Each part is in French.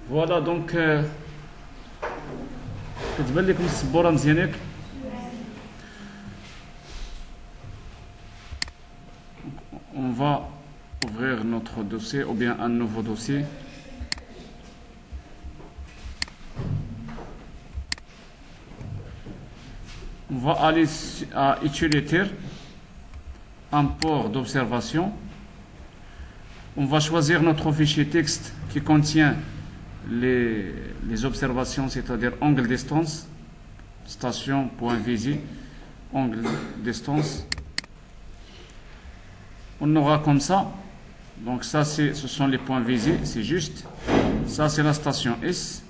Voilà, donc كتبان لكم السبوره مزيان ياك. On va ouvrir notre dossier ou bien un nouveau dossier. On va aller à utilitaire, import d'observation. On va choisir notre fichier texte qui contient les observations, c'est-à-dire angle distance, station, point visi, angle distance. On aura comme ça. Donc ça, ce sont les points visés, c'est juste. Ça, c'est la station S.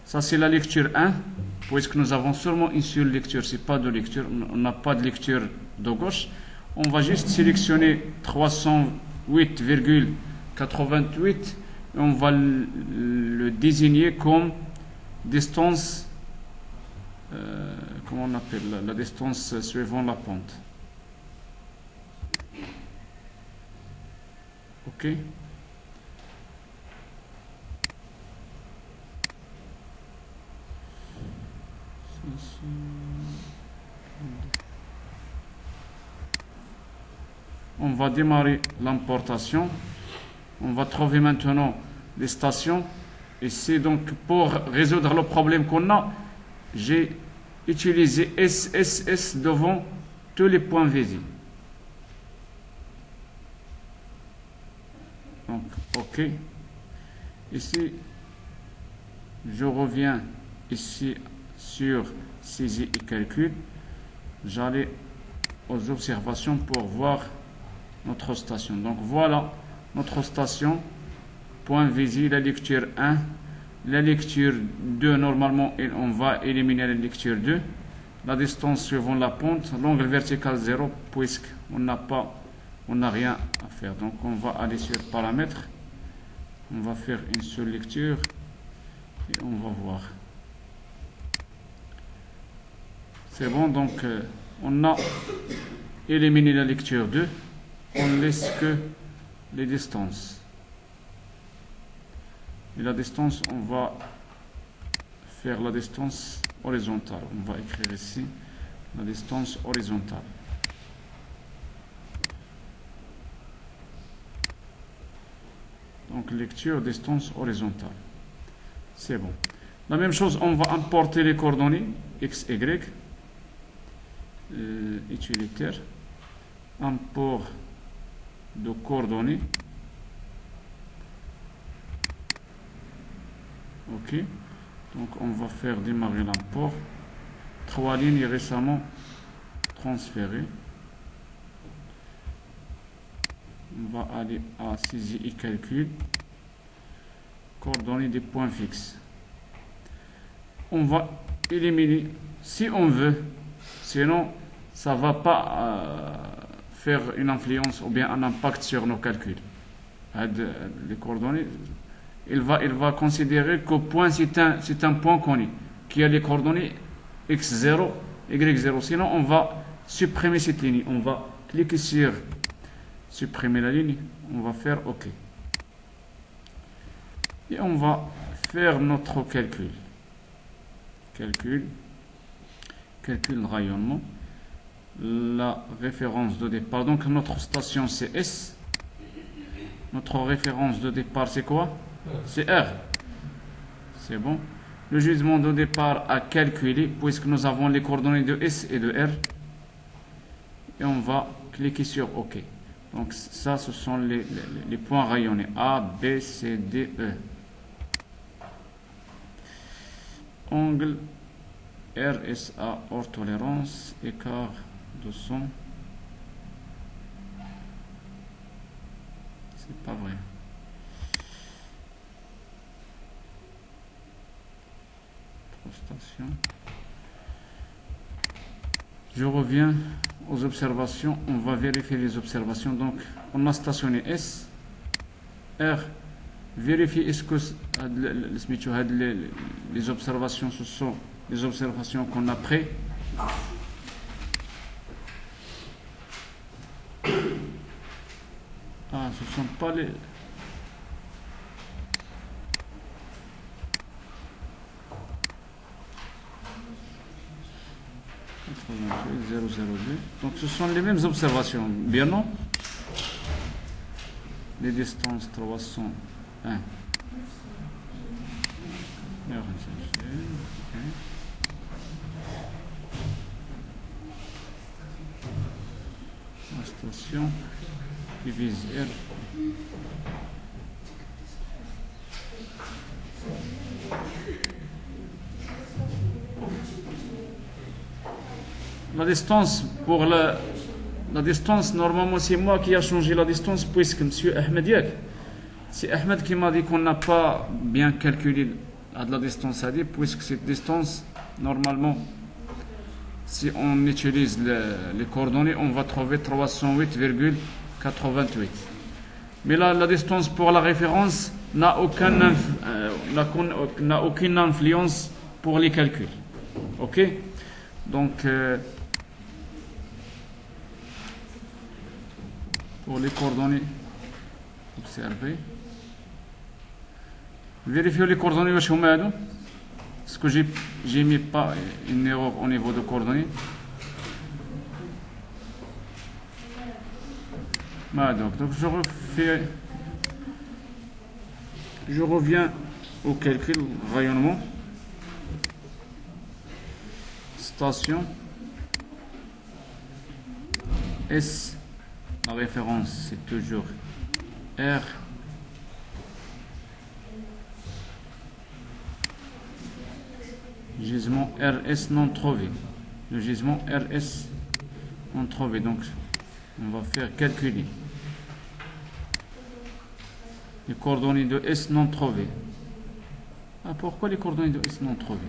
Ça, c'est la lecture 1, puisque nous avons seulement une seule lecture, c'est pas de lecture, on n'a pas de lecture de gauche. On va juste sélectionner 308,88 et on va le désigner comme distance, comment on appelle la distance suivant la pente. Ok. On va démarrer l'importation. On va trouver maintenant les stations. Et c'est donc pour résoudre le problème qu'on a, j'ai utilisé SSS devant tous les points visés. Donc, OK. Ici, je reviens ici sur saisie et calcul. J'allais aux observations pour voir notre station. Donc voilà notre station. Point visé, la lecture 1. La lecture 2, normalement, on va éliminer la lecture 2. La distance suivant la pente. L'angle vertical 0, puisqu'on n'a rien à faire. Donc on va aller sur paramètres. On va faire une seule lecture. Et on va voir. C'est bon, donc on a éliminé la lecture 2. On ne laisse que les distances. Et la distance, on va faire la distance horizontale. On va écrire ici la distance horizontale. Donc lecture, distance horizontale. C'est bon. La même chose, on va importer les coordonnées x, y, utilitaire, import de coordonnées. OK. Donc on va faire démarrer l'import. 3 lignes récemment transférées. On va aller à saisie et calcul. Coordonnées des points fixes. On va éliminer si on veut. Sinon, ça ne va pas faire une influence ou bien un impact sur nos calculs. Les coordonnées, il va considérer qu'au point, c'est un point connu, qui a les coordonnées x0, y0. Sinon, on va supprimer cette ligne. On va cliquer sur supprimer la ligne. On va faire OK. Et on va faire notre calcul. Calcul de rayonnement. La référence de départ. Donc notre station c'est S. Notre référence de départ c'est quoi? C'est R. C'est bon. Le gisement de départ à calculer puisque nous avons les coordonnées de S et de R. Et on va cliquer sur OK. Donc ça ce sont les points rayonnés. A, B, C, D, E. Angle RSA hors tolérance, écart de son. C'est pas vrai. Station. Je reviens aux observations. On va vérifier les observations. Donc, on a stationné S, R. Vérifier est-ce que les observations, ce sont les observations qu'on a prises. Ah, ce ne sont pas les... 88, 002. Donc ce sont les mêmes observations, bien non? Les distances 301. La station divise R. La distance pour la distance, normalement c'est moi qui a changé la distance puisque M. Ahmed Yak, c'est Ahmed qui m'a dit qu'on n'a pas bien calculé la distance à dire, puisque cette distance, normalement, si on utilise les coordonnées, on va trouver 308,88. Mais là, la distance pour la référence n'a aucune influence pour les calculs. Ok? Donc, pour les coordonnées observées, vérifiez les coordonnées. Est-ce que j'ai mis pas une erreur au niveau de coordonnées? Donc je reviens au calcul rayonnement. Station S, la référence c'est toujours R. Gisement RS non trouvé. Le gisement RS non trouvé. Donc, on va faire calculer les coordonnées de S non trouvées. Ah, pourquoi les coordonnées de S non trouvées?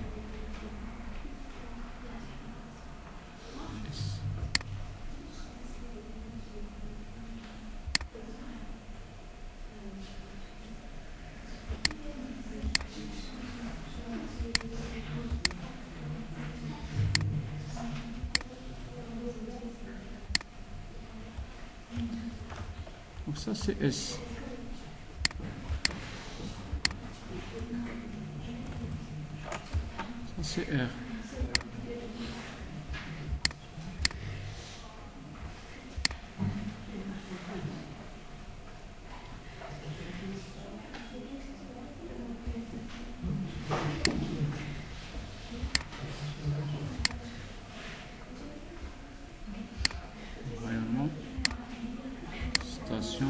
Donc ça c'est S. Ça c'est R. Rayonnement. Station.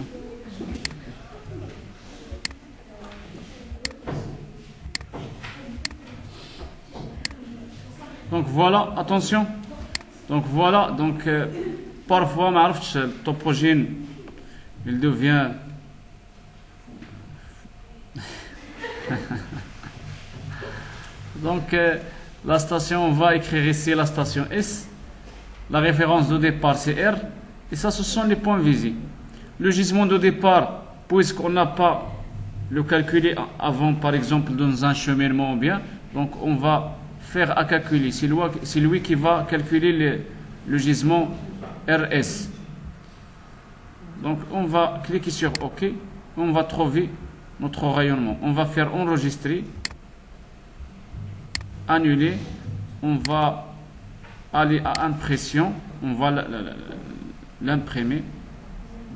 Donc voilà, attention. Donc voilà, donc parfois, le topogène, il devient donc la station, on va écrire ici la station S. La référence de départ c'est R. Et ça, ce sont les points visibles. Le gisement de départ, puisqu'on n'a pas le calculé avant, par exemple, dans un cheminement bien, donc on va faire à calculer. C'est lui qui va calculer le gisement RS. Donc on va cliquer sur OK. On va trouver notre rayonnement. On va faire enregistrer, annuler. On va aller à impression. On va l'imprimer.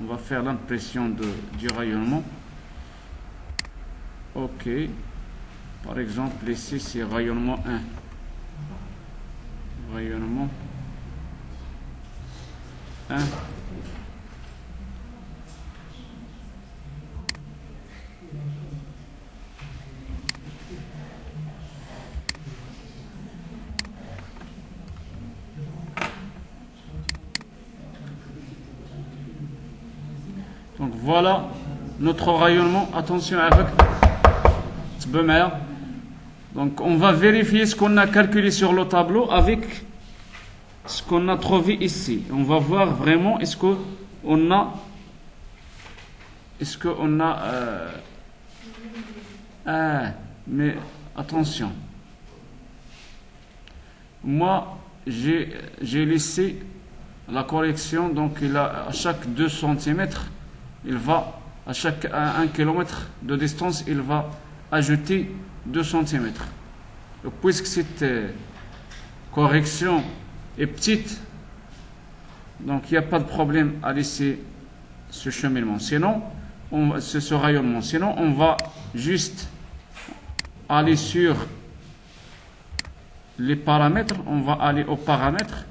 On va faire l'impression du rayonnement. OK. Par exemple, ici, c'est rayonnement 1. Rayonnement 1. Donc voilà notre rayonnement. Attention avec Tbemer. Donc on va vérifier ce qu'on a calculé sur le tableau avec ce qu'on a trouvé ici. On va voir vraiment est-ce qu'on a mais attention. Moi j'ai laissé la correction, donc à chaque 2 cm, il va à chaque 1 km de distance, il va ajouter 2 cm. Donc, puisque cette correction est petite, donc il n'y a pas de problème à laisser ce cheminement. Sinon, ce rayonnement. Sinon, on va juste aller sur les paramètres. On va aller aux paramètres.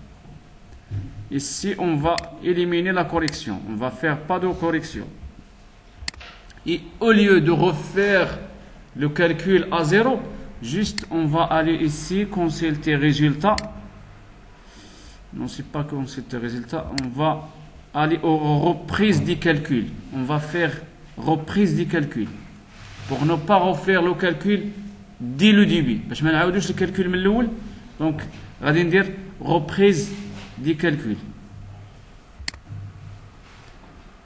Ici, on va éliminer la correction. On va faire pas de correction. Et au lieu de refaire le calcul à 0, juste on va aller ici, consulter résultat. Non, c'est pas consulter résultat. On va aller aux reprises du calcul. On va faire reprise du calcul. Pour ne pas refaire le calcul dès le début. باش ما نعاودوش الكالكول من الأول. Donc, غادي ندير reprise du calcul.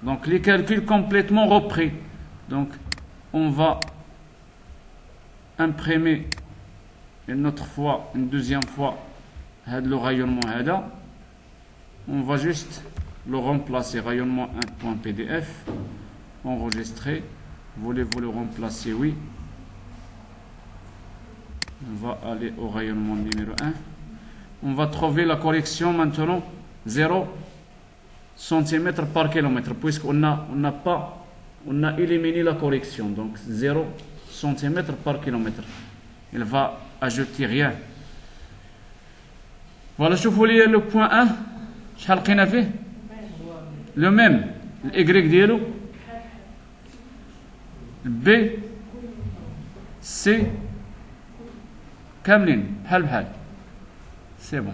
Donc, les calculs complètement repris. Donc, on va imprimer une autre fois, une deuxième fois, le rayonnement. On va juste le remplacer, rayonnement 1.pdf, enregistrer. Voulez-vous le remplacer? Oui. On va aller au rayonnement numéro 1. On va trouver la correction maintenant 0 cm par kilomètre, puisqu'on a éliminé la correction. Donc 0 cm par kilomètre. Il va ajouter rien. Voilà, شوفوا لي le point 1 شحال لقينا فيه le même y ديالو B C كاملين بحال c'est bon.